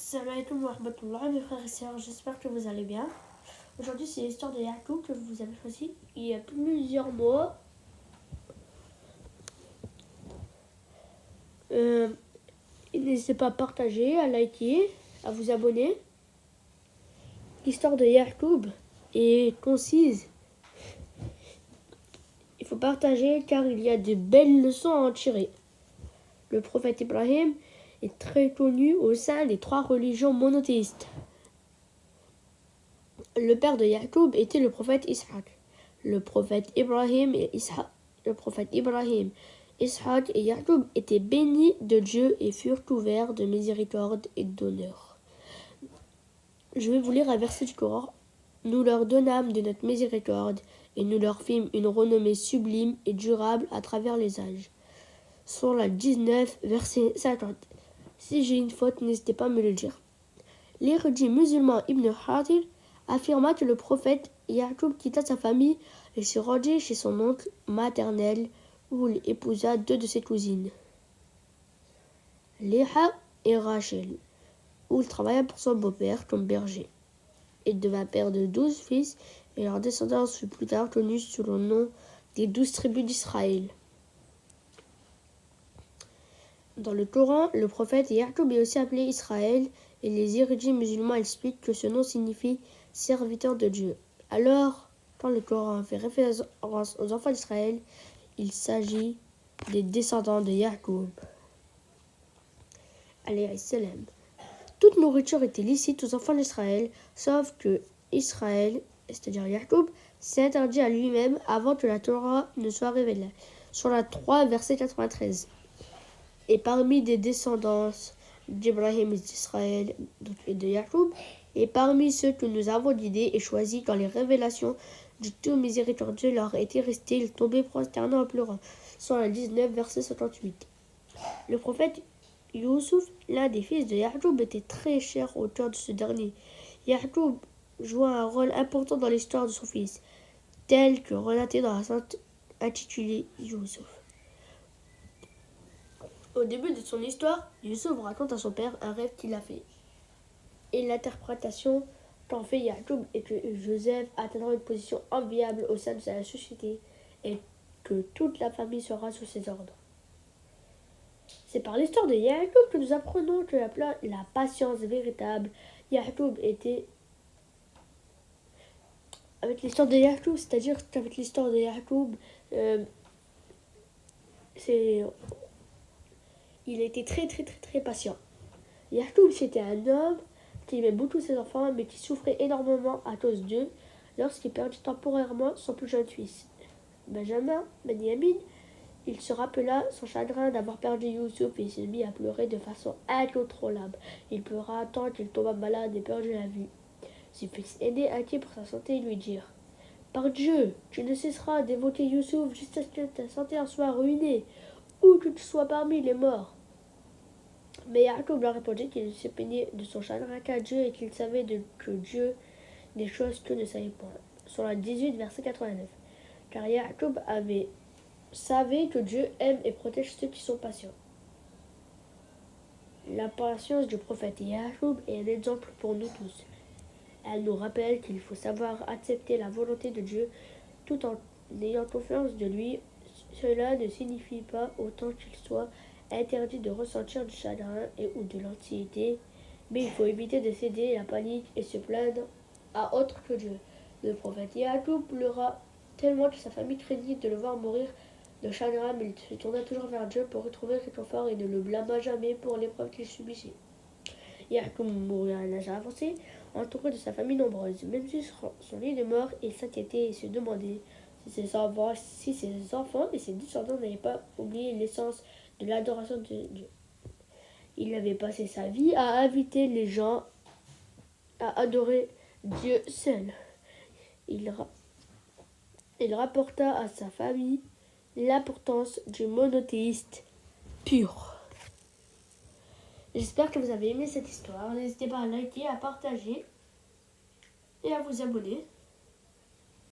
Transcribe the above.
Salam alaikum wa rahmatullah, mes frères et sœurs, j'espère que vous allez bien. Aujourd'hui, c'est l'histoire de Yacoub que vous avez choisi il y a plusieurs mois. N'hésitez pas à partager, à liker, à vous abonner. L'histoire de Yacoub est concise. Il faut partager car il y a de belles leçons à en tirer. Le prophète Ibrahim est très connu au sein des 3 religions monothéistes. Le père de Yacoub était le prophète Ishaq. Le prophète Ibrahim, Ishaq et Yacoub étaient bénis de Dieu et furent couverts de miséricorde et d'honneur. Je vais vous lire un verset du Coran. Nous leur donnâmes de notre miséricorde et nous leur fîmes une renommée sublime et durable à travers les âges. Sourate 19, verset 50. Si j'ai une faute, n'hésitez pas à me le dire. L'érudit musulman Ibn Hatir affirma que le prophète Yacoub quitta sa famille et se rendit chez son oncle maternel où il épousa 2 de ses cousines, Léha et Rachel, où il travailla pour son beau-père comme berger. Il devint père de 12 fils et leur descendance fut plus tard connue sous le nom des 12 tribus d'Israël. Dans le Coran, le prophète Yacoub est aussi appelé Israël et les érudits musulmans expliquent que ce nom signifie serviteur de Dieu. Alors, quand le Coran fait référence aux enfants d'Israël, il s'agit des descendants de Yacoub. Alayhi salam. Toute nourriture était licite aux enfants d'Israël, sauf que Israël, c'est-à-dire Yacoub, s'est interdit à lui-même avant que la Torah ne soit révélée. Sourate 3, verset 93. Et parmi des descendants d'Ibrahim et d'Israël et de Yacoub, et parmi ceux que nous avons guidés et choisis quand les révélations du tout miséricordieux leur étaient restées, ils tombaient prosternés en pleurant. Sourate 19, verset 58. Le prophète Youssouf, l'un des fils de Yacoub, était très cher au cœur de ce dernier. Yacoub joua un rôle important dans l'histoire de son fils, tel que relaté dans la sainte intitulée Youssouf. Au début de son histoire, Youssouf raconte à son père un rêve qu'il a fait. Et l'interprétation qu'en fait Yacoub est que Joseph atteindra une position enviable au sein de sa société et que toute la famille sera sous ses ordres. C'est par l'histoire de Yacoub que nous apprenons que la patience véritable, Yacoub était avec l'histoire de Yacoub, c'est-à-dire qu'avec l'histoire de Yacoub, il était très patient. Yacoub, c'était un homme qui aimait beaucoup ses enfants, mais qui souffrait énormément à cause d'eux lorsqu'il perdit temporairement son plus jeune fils. Benyamin, il se rappela son chagrin d'avoir perdu Youssouf et il s'est mis à pleurer de façon incontrôlable. Il pleura tant qu'il tomba malade et perdit la vue. Ses fils aînés, inquiets pour sa santé, lui dirent « Par Dieu, tu ne cesseras d'évoquer Youssouf jusqu'à ce que ta santé en soit ruinée, ou que tu sois parmi les morts. » Mais Yacoub leur répondit qu'il se plaignait de son chagrin qu'à Dieu et qu'il savait que Dieu des choses que ne savait point. Sourate 18, verset 89. Car Yacoub savait que Dieu aime et protège ceux qui sont patients. La patience du prophète Yacoub est un exemple pour nous tous. Elle nous rappelle qu'il faut savoir accepter la volonté de Dieu tout en ayant confiance de lui. Cela ne signifie pas autant qu'il soit interdit de ressentir du chagrin ou de l'anxiété, mais il faut éviter de céder à la panique et se plaindre à autre que Dieu. Le prophète Yacoub pleura tellement que sa famille craignit de le voir mourir de chagrin, mais il se tourna toujours vers Dieu pour retrouver réconfort et ne le blâma jamais pour l'épreuve qu'il subissait. Yacoub mourut à un âge avancé, entouré de sa famille nombreuse. Même sur son lit de mort, il s'inquiétait et se demandait si ses enfants et ses descendants n'avaient pas oublié l'essence de l'adoration de Dieu. Il avait passé sa vie à inviter les gens à adorer Dieu seul. Il rapporta à sa famille l'importance du monothéiste pur. J'espère que vous avez aimé cette histoire. N'hésitez pas à liker, à partager et à vous abonner.